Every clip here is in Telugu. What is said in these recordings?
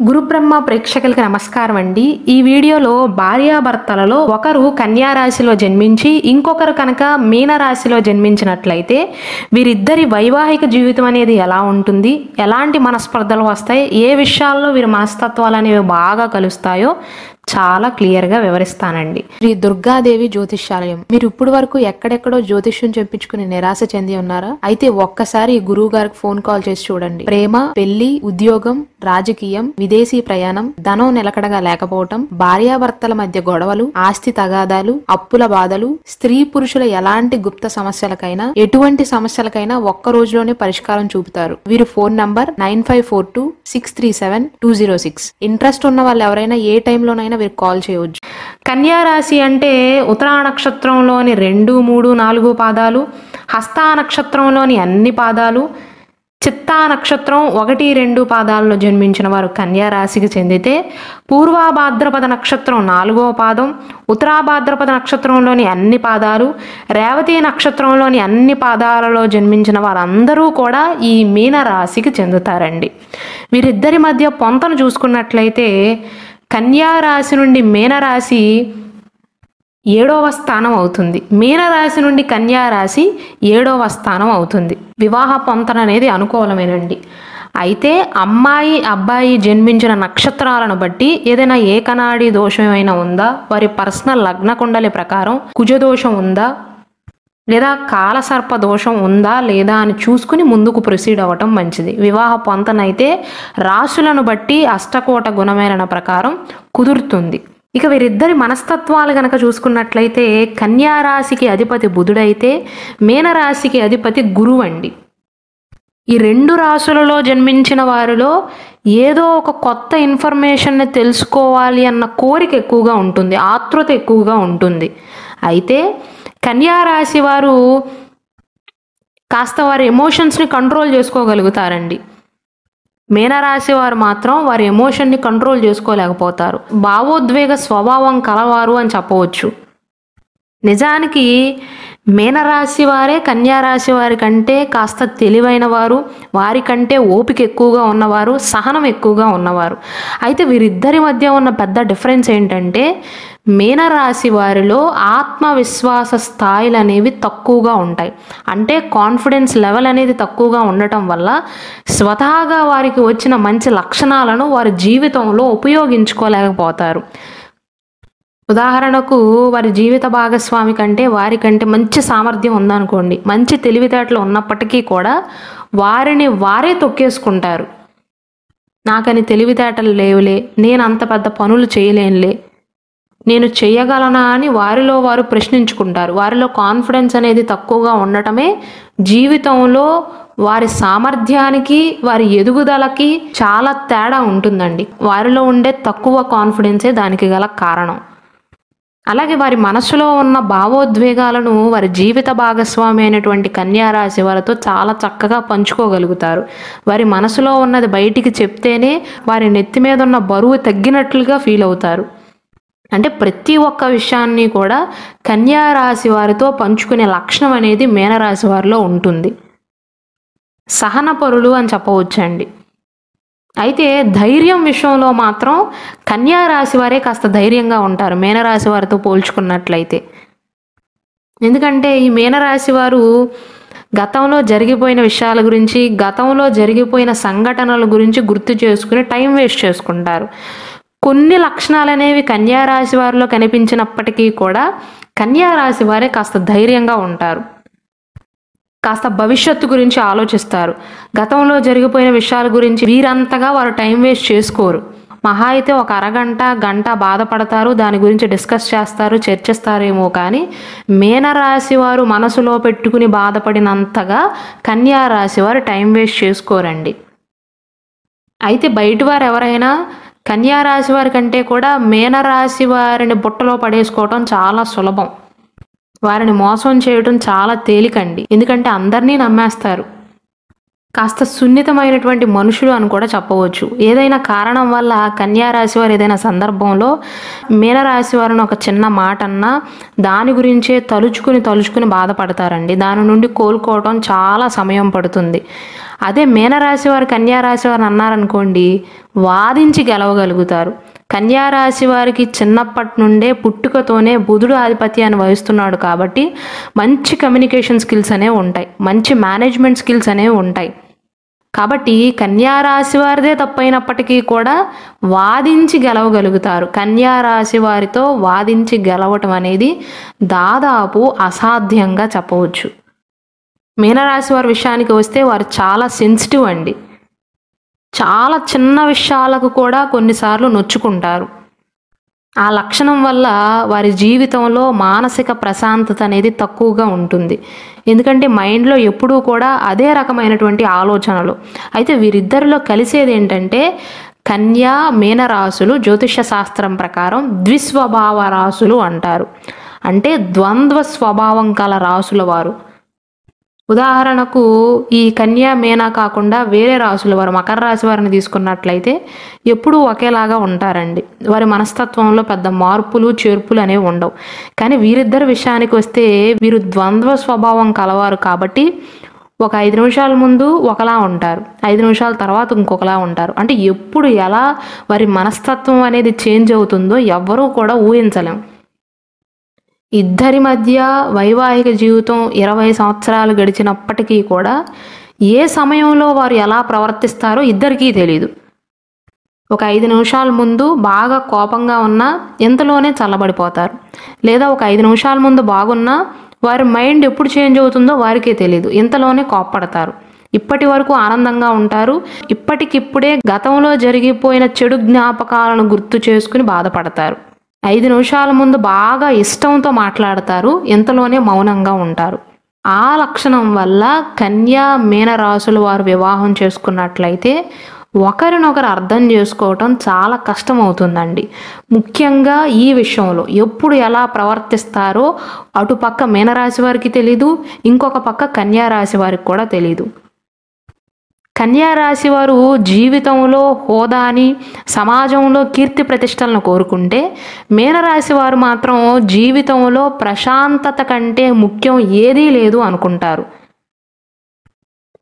గురుబ్రహ్మ ప్రేక్షకులకు నమస్కారం అండి. ఈ వీడియోలో భార్యాభర్తలలో ఒకరు కన్యా రాశిలో జన్మించి ఇంకొకరు కనుక మీన రాశిలో జన్మించినట్లయితే వీరిద్దరి వైవాహిక జీవితం అనేది ఎలా ఉంటుంది, ఎలాంటి మనస్పర్ధలు వస్తాయి, ఏ విషయాల్లో వీరి మనస్తత్వాలు అనేవి బాగా కలుస్తాయో చాలా క్లియర్గా వివరిస్తానండి. శ్రీ దుర్గాదేవి జ్యోతిష్యాలయం. మీరు ఇప్పుడు వరకు ఎక్కడెక్కడో జ్యోతిష్యం చెప్పించుకుని నిరాశ చెంది ఉన్నారా? అయితే ఒక్కసారి గురువు గారికి ఫోన్ కాల్ చేసి చూడండి. ప్రేమ, పెళ్లి, ఉద్యోగం, రాజకీయం, విదేశీ ప్రయాణం, ధనం నిలకడగా లేకపోవటం, భార్యాభర్తల మధ్య గొడవలు, ఆస్తి తగాదాలు, అప్పుల బాధలు, స్త్రీ పురుషుల ఎలాంటి గుప్త సమస్యలకైనా ఎటువంటి సమస్యలకైనా ఒక్క రోజులోనే పరిష్కారం చూపుతారు. వీరు ఫోన్ నంబర్ 9542637206. ఇంట్రెస్ట్ ఉన్న వాళ్ళు ఎవరైనా ఏ టైంలోనైనా వీరు కాల్ చేయవచ్చు. కన్యా రాశి అంటే ఉత్తరా నక్షత్రంలోని 2, 3, 4 పాదాలు, హస్తా నక్షత్రంలోని అన్ని పాదాలు, చిత్తా నక్షత్రం 1, 2 పాదాలలో జన్మించిన వారు కన్యా రాశికి చెందితే, పూర్వభాద్రపద నక్షత్రం 4వ పాదం, ఉత్తరాభాద్రపద నక్షత్రంలోని అన్ని పాదాలు, రేవతి నక్షత్రంలోని అన్ని పాదాలలో జన్మించిన వారందరూ కూడా ఈ మీన రాశికి చెందుతారండి. వీరిద్దరి మధ్య పొంతను చూసుకున్నట్లయితే కన్యా రాశి నుండి మీనరాశి 7వ స్థానం అవుతుంది. మీనరాశి నుండి కన్యా రాశి 7వ స్థానం అవుతుంది. వివాహ పొంతన అనేది అనుకూలమేనండి. అయితే అమ్మాయి అబ్బాయి జన్మించిన నక్షత్రాలను బట్టి ఏదైనా ఏకనాడి దోషం ఏమైనా ఉందా, వారి పర్సనల్ లగ్న కుండలి ప్రకారం కుజదోషం ఉందా లేదా కాలసర్ప దోషం ఉందా లేదా అని చూసుకుని ముందుకు ప్రొసీడ్ అవ్వటం మంచిది. వివాహ పొంతనైతే రాశులను బట్టి అష్టకోట గుణమేళన ప్రకారం కుదురుతుంది. ఇక వీరిద్దరి మనస్తత్వాలు గనక చూసుకున్నట్లయితే కన్యా రాశికి అధిపతి బుధుడైతే మీనరాశికి అధిపతి గురువు అండి. ఈ 2 రాశులలో జన్మించిన వారిలో ఏదో ఒక కొత్త ఇన్ఫర్మేషన్ని తెలుసుకోవాలి అన్న కోరిక ఎక్కువగా ఉంటుంది, ఆతృత ఎక్కువగా ఉంటుంది. అయితే కన్యా రాశి వారు కాస్త వారి ఎమోషన్స్ని కంట్రోల్ చేసుకోగలుగుతారండి. మీనరాశి వారు మాత్రం వారి ఎమోషన్ని కంట్రోల్ చేసుకోలేకపోతారు. భావోద్వేగ స్వభావం కలవారు అని చెప్పవచ్చు. నిజానికి మీనరాశి వారే కన్యా రాశి వారి కంటే కాస్త తెలివైన వారు, వారికంటే ఓపిక ఎక్కువగా ఉన్నవారు, సహనం ఎక్కువగా ఉన్నవారు. అయితే వీరిద్దరి మధ్య ఉన్న పెద్ద డిఫరెన్స్ ఏంటంటే మీనరాశి వారిలో ఆత్మవిశ్వాస స్థాయిలు అనేవి తక్కువగా ఉంటాయి. అంటే కాన్ఫిడెన్స్ లెవెల్ అనేది తక్కువగా ఉండటం వల్ల స్వతహాగా వారికి వచ్చిన మంచి లక్షణాలను వారి జీవితంలో ఉపయోగించుకోలేకపోతారు. ఉదాహరణకు వారి జీవిత భాగస్వామి కంటే వారికంటే మంచి సామర్థ్యం ఉందనుకోండి, మంచి తెలివితేటలు ఉన్నప్పటికీ కూడా వారిని వారే తొక్కేసుకుంటారు. నాకని తెలివితేటలు లేవులే, నేను అంత పెద్ద పనులు చేయలేనులే, నేను చేయగలనా అని వారిలో వారు ప్రశ్నించుకుంటారు. వారిలో కాన్ఫిడెన్స్ అనేది తక్కువగా ఉండటమే జీవితంలో వారి సామర్థ్యానికి వారి ఎదుగుదలకి చాలా తేడా ఉంటుందండి. వారిలో ఉండే తక్కువ కాన్ఫిడెన్సే దానికి గల కారణం. అలాగే వారి మనసులో ఉన్న భావోద్వేగాలను వారి జీవిత భాగస్వామి అయినటువంటి కన్యా రాశి వారితో చాలా చక్కగా పంచుకోగలుగుతారు. వారి మనసులో ఉన్నది బయటికి చెప్తేనే వారి నెత్తి మీద ఉన్న బరువు తగ్గినట్లుగా ఫీల్ అవుతారు. అంటే ప్రతి ఒక్క విషయాన్ని కూడా కన్యా రాశి వారితో పంచుకునే లక్షణం అనేది మీనరాశి వారిలో ఉంటుంది. సహనపరులు అని చెప్పవచ్చండి. అయితే ధైర్యం విషయంలో మాత్రం కన్యా రాశి వారే కాస్త ధైర్యంగా ఉంటారు మీనరాశి వారితో పోల్చుకున్నట్లయితే. ఎందుకంటే ఈ మీనరాశి వారు గతంలో జరిగిపోయిన విషయాల గురించి, గతంలో జరిగిపోయిన సంఘటనల గురించి గుర్తు చేసుకుని టైం వేస్ట్ చేసుకుంటారు. కొన్ని లక్షణాలు అనేవి కన్యా రాశి వారిలో కనిపించినప్పటికీ కూడా కన్యా రాశి వారే కాస్త ధైర్యంగా ఉంటారు. కాస్త భవిష్యత్తు గురించి ఆలోచిస్తారు. గతంలో జరిగిపోయిన విషయాల గురించి వీరంతగా వారు టైం వేస్ట్ చేసుకోరు. మహా అయితే ఒక అరగంట గంట బాధపడతారు, దాని గురించి డిస్కస్ చేస్తారు, చర్చిస్తారేమో. కానీ మీనరాశి వారు మనసులో పెట్టుకుని బాధపడినంతగా కన్యా రాశి వారు టైం వేస్ట్ చేసుకోరండి. అయితే బయట వారు ఎవరైనా కన్యా రాశి వారి కంటే కూడా మీనరాశి వారిని బుట్టలో పడేసుకోవటం చాలా సులభం. వారిని మోసం చేయడం చాలా తేలికండి. ఎందుకంటే అందరినీ నమ్మేస్తారు. కాస్త సున్నితమైనటువంటి మనుషులు అని కూడా చెప్పవచ్చు. ఏదైనా కారణం వల్ల కన్యా రాశి వారు ఏదైనా సందర్భంలో మీనరాశి వారిని ఒక చిన్న మాట అన్నా దాని గురించే తలుచుకుని బాధపడతారండి. దాని నుండి కోలుకోవటం చాలా సమయం పడుతుంది. అదే మీనరాశి వారు కన్యా రాశి వారిని అన్నారనుకోండి, వాదించి గెలవగలుగుతారు. కన్యారాశి వారికి చిన్నప్పటి నుండే పుట్టుకతోనే బుధుడు ఆధిపత్యాన్ని వహిస్తున్నాడు కాబట్టి మంచి కమ్యూనికేషన్ స్కిల్స్ అనేవి ఉంటాయి, మంచి మేనేజ్మెంట్ స్కిల్స్ అనేవి ఉంటాయి. కాబట్టి కన్యారాశి వారిదే తప్పైనప్పటికీ కూడా వాదించి గెలవగలుగుతారు. కన్యారాశి వారితో వాదించి గెలవటం అనేది దాదాపు అసాధ్యంగా చెప్పవచ్చు. మీనరాశి వారి విషయానికి వస్తే వారు చాలా సెన్సిటివ్ అండి. చాలా చిన్న విషయాలకు కూడా కొన్నిసార్లు నొచ్చుకుంటారు. ఆ లక్షణం వల్ల వారి జీవితంలో మానసిక ప్రశాంతత అనేది తక్కువగా ఉంటుంది. ఎందుకంటే మైండ్లో ఎప్పుడూ కూడా అదే రకమైనటువంటి ఆలోచనలు. అయితే వీరిద్దరిలో కలిసేది ఏంటంటే కన్యా మీనరాశులు జ్యోతిష శాస్త్రం ప్రకారం ద్విస్వభావ రాశులు అంటారు. అంటే ద్వంద్వ స్వభావం కల రాశుల వారు. ఉదాహరణకు ఈ కన్యా మీన కాకుండా వేరే రాశుల వారు మకర రాశి వారిని తీసుకున్నట్లయితే ఎప్పుడూ ఒకేలాగా ఉంటారండి. వారి మనస్తత్వంలో పెద్ద మార్పులు చేర్పులు అనేవి ఉండవు. కానీ వీరిద్దరి విషయానికి వస్తే వీరు ద్వంద్వ స్వభావం కలవారు కాబట్టి ఒక 5 నిమిషాల ముందు ఒకలా ఉంటారు, 5 నిమిషాల తర్వాత ఇంకొకలా ఉంటారు. అంటే ఎప్పుడు ఎలా వారి మనస్తత్వం అనేది చేంజ్ అవుతుందో ఎవ్వరూ కూడా ఊహించలేం. ఇద్దరి మధ్య వైవాహిక జీవితం 20 సంవత్సరాలు గడిచినప్పటికీ కూడా ఏ సమయంలో వారు ఎలా ప్రవర్తిస్తారో ఇద్దరికీ తెలియదు. ఒక 5 నిమిషాల ముందు బాగా కోపంగా ఉన్నా ఇంతలోనే చల్లబడిపోతారు. లేదా ఒక 5 నిమిషాల ముందు బాగున్నా వారి మైండ్ ఎప్పుడు చేంజ్ అవుతుందో వారికే తెలియదు, ఇంతలోనే కోప్పడతారు. ఇప్పటి వరకు ఆనందంగా ఉంటారు, ఇప్పటికిప్పుడే గతంలో జరిగిపోయిన చెడు జ్ఞాపకాలను గుర్తు చేసుకుని బాధపడతారు. 5 నిమిషాల ముందు బాగా ఇష్టంతో మాట్లాడతారు, ఇంతలోనే మౌనంగా ఉంటారు. ఆ లక్షణం వల్ల కన్యా మీనరాశుల వారు వివాహం చేసుకున్నట్లయితే ఒకరినొకరు అర్థం చేసుకోవటం చాలా కష్టమవుతుందండి. ముఖ్యంగా ఈ విషయంలో ఎప్పుడు ఎలా ప్రవర్తిస్తారో అటుపక్క మీనరాశి వారికి తెలీదు, ఇంకొక పక్క కన్యారాశి వారికి కూడా తెలీదు. కన్యారాశి వారు జీవితంలో హోదాని, సమాజంలో కీర్తి ప్రతిష్టలను కోరుకుంటే మీనరాశి వారు మాత్రం జీవితంలో ప్రశాంతత కంటే ముఖ్యం ఏదీ లేదు అనుకుంటారు.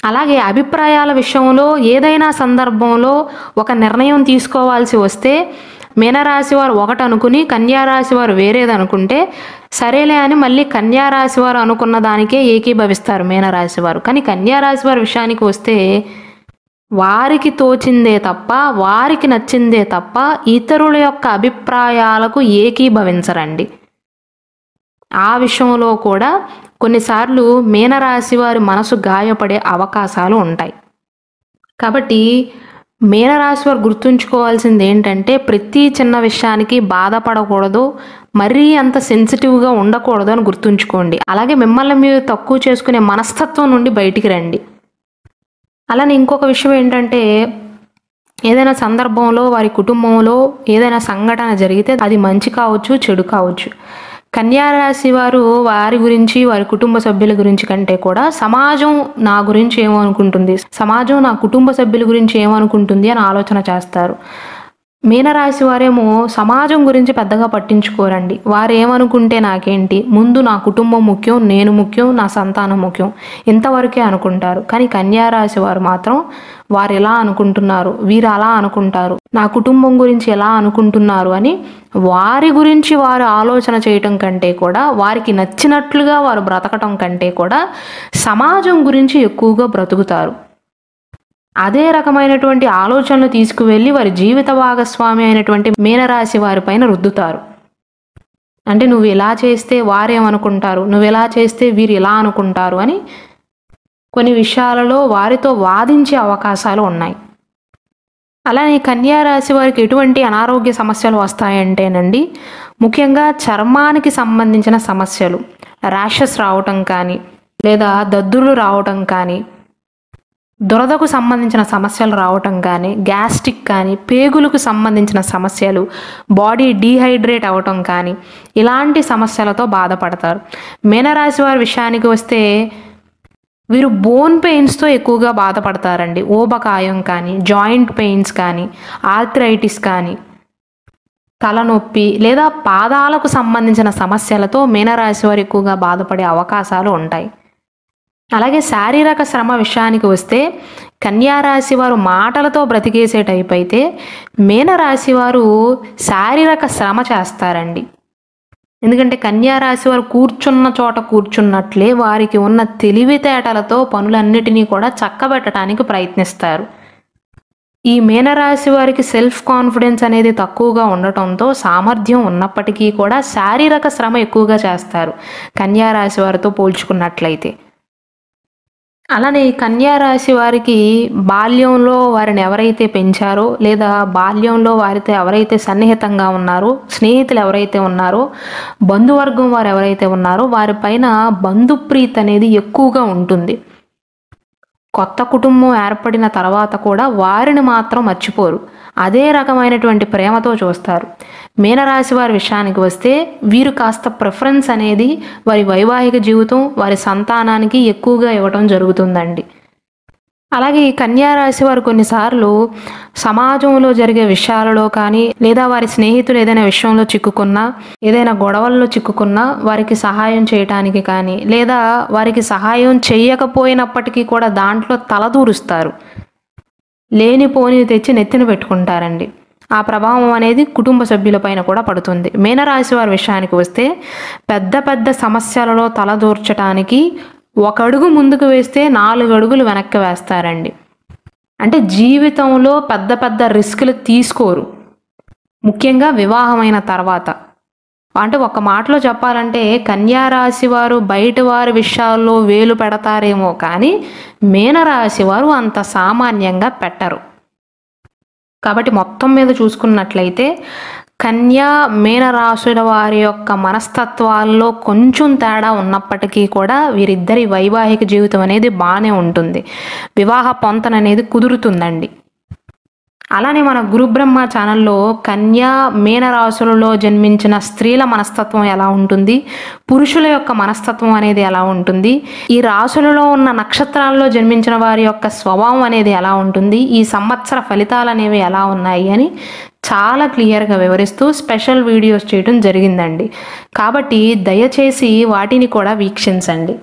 అలాగే అభిప్రాయాల విషయంలో ఏదైనా సందర్భంలో ఒక నిర్ణయం తీసుకోవాల్సి వస్తే మీనరాశి వారు ఒకటి అనుకుని కన్యారాశి వారు వేరేది అనుకుంటే సరేలే అని మళ్ళీ కన్యారాశి వారు అనుకున్న దానికే ఏకీభవిస్తారు మీనరాశి వారు. కానీ కన్యారాశి వారి విషయానికి వస్తే వారికి తోచిందే తప్ప, వారికి నచ్చిందే తప్ప ఇతరుల యొక్క అభిప్రాయాలకు ఏకీభవించరండి. ఆ విషయంలో కూడా కొన్నిసార్లు మీనరాశి వారి మనసు గాయపడే అవకాశాలు ఉంటాయి. కాబట్టి మీనరాశి వారు గుర్తుంచుకోవాల్సింది ఏంటంటే ప్రతి చిన్న విషయానికి బాధపడకూడదు, మరీ అంత సెన్సిటివ్గా ఉండకూడదు అని గుర్తుంచుకోండి. అలాగే మిమ్మల్ని మీరు తక్కువ చేసుకునే మనస్తత్వం నుండి బయటికి రండి. అలానే ఇంకొక విషయం ఏంటంటే ఏదైనా సందర్భంలో వారి కుటుంబంలో ఏదైనా సంఘటన జరిగితే అది మంచి కావచ్చు, చెడు కావచ్చు. కన్యారాశి వారు వారి గురించి, వారి కుటుంబ సభ్యుల గురించి కంటే కూడా సమాజం నా గురించి ఏమనుకుంటుంది, సమాజం నా కుటుంబ సభ్యుల గురించి ఏమనుకుంటుంది అని ఆలోచన చేస్తారు. మీనరాశి వారేమో సమాజం గురించి పెద్దగా పట్టించుకోరండి. వారు ఏమనుకుంటే నాకేంటి, ముందు నా కుటుంబం ముఖ్యం, నేను ముఖ్యం, నా సంతానం ముఖ్యం, ఇంతవరకే అనుకుంటారు. కానీ కన్యారాశి వారు మాత్రం వారు ఎలా అనుకుంటున్నారు, వీరు అలా అనుకుంటారు, నా కుటుంబం గురించి ఎలా అనుకుంటున్నారు అని వారి గురించి వారు ఆలోచన చేయటం కంటే కూడా, వారికి నచ్చినట్లుగా వారు బ్రతకటం కంటే కూడా సమాజం గురించి ఎక్కువగా బ్రతుకుతారు. అదే రకమైనటువంటి ఆలోచనలు తీసుకువెళ్ళి వారి జీవిత భాగస్వామి అయినటువంటి మీనరాశి వారి పైన రుద్దుతారు. అంటే నువ్వు ఇలా చేస్తే వారేమనుకుంటారు, నువ్వు ఇలా చేస్తే వీరు ఇలా అనుకుంటారు అని కొన్ని విషయాలలో వారితో వాదించే అవకాశాలు ఉన్నాయి. అలానే కన్యారాశి వారికి ఎటువంటి అనారోగ్య సమస్యలు వస్తాయంటేనండి, ముఖ్యంగా చర్మానికి సంబంధించిన సమస్యలు, ర్యాషెస్ రావటం కానీ, లేదా దద్దుర్లు రావటం కానీ, దురదకు సంబంధించిన సమస్యలు రావటం కానీ, గ్యాస్ట్రిక్ కానీ, పేగులకు సంబంధించిన సమస్యలు, బాడీ డీహైడ్రేట్ అవ్వటం కానీ, ఇలాంటి సమస్యలతో బాధపడతారు. మీనరాశి వారి విషయానికి వస్తే వీరు బోన్ పెయిన్స్తో ఎక్కువగా బాధపడతారండి. ఊబకాయం కానీ, జాయింట్ పెయిన్స్ కానీ, ఆర్థరైటిస్ కానీ, తలనొప్పి లేదా పాదాలకు సంబంధించిన సమస్యలతో మీనరాశి వారు ఎక్కువగా బాధపడే అవకాశాలు ఉంటాయి. అలాగే శారీరక శ్రమ విషయానికి వస్తే కన్యారాశి వారు మాటలతో బ్రతికేసే టైప్ అయితే మీనరాశి వారు శారీరక శ్రమ చేస్తారండి. ఎందుకంటే కన్యారాశి వారు కూర్చున్న చోట కూర్చున్నట్లే వారికి ఉన్న తెలివితేటలతో పనులన్నిటినీ కూడా చక్కబెట్టడానికి ప్రయత్నిస్తారు. ఈ మీనరాశి వారికి సెల్ఫ్ కాన్ఫిడెన్స్ అనేది తక్కువగా ఉండటంతో సామర్థ్యం ఉన్నప్పటికీ కూడా శారీరక శ్రమ ఎక్కువగా చేస్తారు కన్యారాశి వారితో పోల్చుకున్నట్లయితే. అలానే ఈ కన్యారాశి వారికి బాల్యంలో వారిని ఎవరైతే పెంచారో లేదా బాల్యంలో వారితో ఎవరైతే సన్నిహితంగా ఉన్నారో, స్నేహితులు ఎవరైతే ఉన్నారో, బంధువర్గం వారు ఎవరైతే ఉన్నారో వారిపైన బంధుప్రీతి అనేది ఎక్కువగా ఉంటుంది. కొత్త కుటుంబం ఏర్పడిన తర్వాత కూడా వారిని మాత్రం మర్చిపోరు. అదే రకమైనటువంటి ప్రేమతో చూస్తారు. మీనరాశి వారి విషయానికి వస్తే వీరు కాస్త ప్రిఫరెన్స్ అనేది వారి వైవాహిక జీవితం, వారి సంతానానికి ఎక్కువగా ఇవ్వటం జరుగుతుందండి. అలాగే ఈ కన్యారాశి వారు కొన్నిసార్లు సమాజంలో జరిగే విషయాలలో కానీ లేదా వారి స్నేహితులు ఏదైనా విషయంలో చిక్కుకున్నా, ఏదైనా గొడవల్లో చిక్కుకున్నా వారికి సహాయం చేయటానికి కానీ లేదా వారికి సహాయం చేయకపోయినప్పటికీ కూడా దాంట్లో తలదూరుస్తారు. లేనిపోని తెచ్చి నెత్తిన పెట్టుకుంటారండి. ఆ ప్రభావం అనేది కుటుంబ సభ్యులపైన కూడా పడుతుంది. మీనరాశి వారి విషయానికి వస్తే పెద్ద పెద్ద సమస్యలలో తలదూర్చడానికి 1 అడుగు ముందుకు వేస్తే 4 అడుగులు వెనక్కి వేస్తారండి. అంటే జీవితంలో పెద్ద పెద్ద రిస్కులు తీసుకోరు, ముఖ్యంగా వివాహమైన తర్వాత. అంటే ఒక మాటలో చెప్పాలంటే కన్యారాశి వారు బయట వారి విషయాల్లో వేలు పెడతారేమో కానీ మీనరాశి వారు అంత సామాన్యంగా పెట్టరు. కాబట్టి మొత్తం మీద చూసుకున్నట్లయితే కన్యా మీనరాశుల వారి యొక్క మనస్తత్వాల్లో కొంచెం తేడా ఉన్నప్పటికీ కూడా వీరిద్దరి వైవాహిక జీవితం అనేది బాగానే ఉంటుంది. వివాహ పొంతన అనేది కుదురుతుందండి. అలానే మన గురుబ్రహ్మ ఛానల్లో కన్యా మీనరాశులలో జన్మించిన స్త్రీల మనస్తత్వం ఎలా ఉంటుంది, పురుషుల యొక్క మనస్తత్వం అనేది ఎలా ఉంటుంది, ఈ రాశులలో ఉన్న నక్షత్రాల్లో జన్మించిన వారి యొక్క స్వభావం అనేది ఎలా ఉంటుంది, ఈ సంవత్సర ఫలితాలు అనేవి ఎలా ఉన్నాయి అని చాలా క్లియర్గా వివరిస్తూ స్పెషల్ వీడియోస్ చేయడం జరిగిందండి. కాబట్టి దయచేసి వాటిని కూడా వీక్షించండి.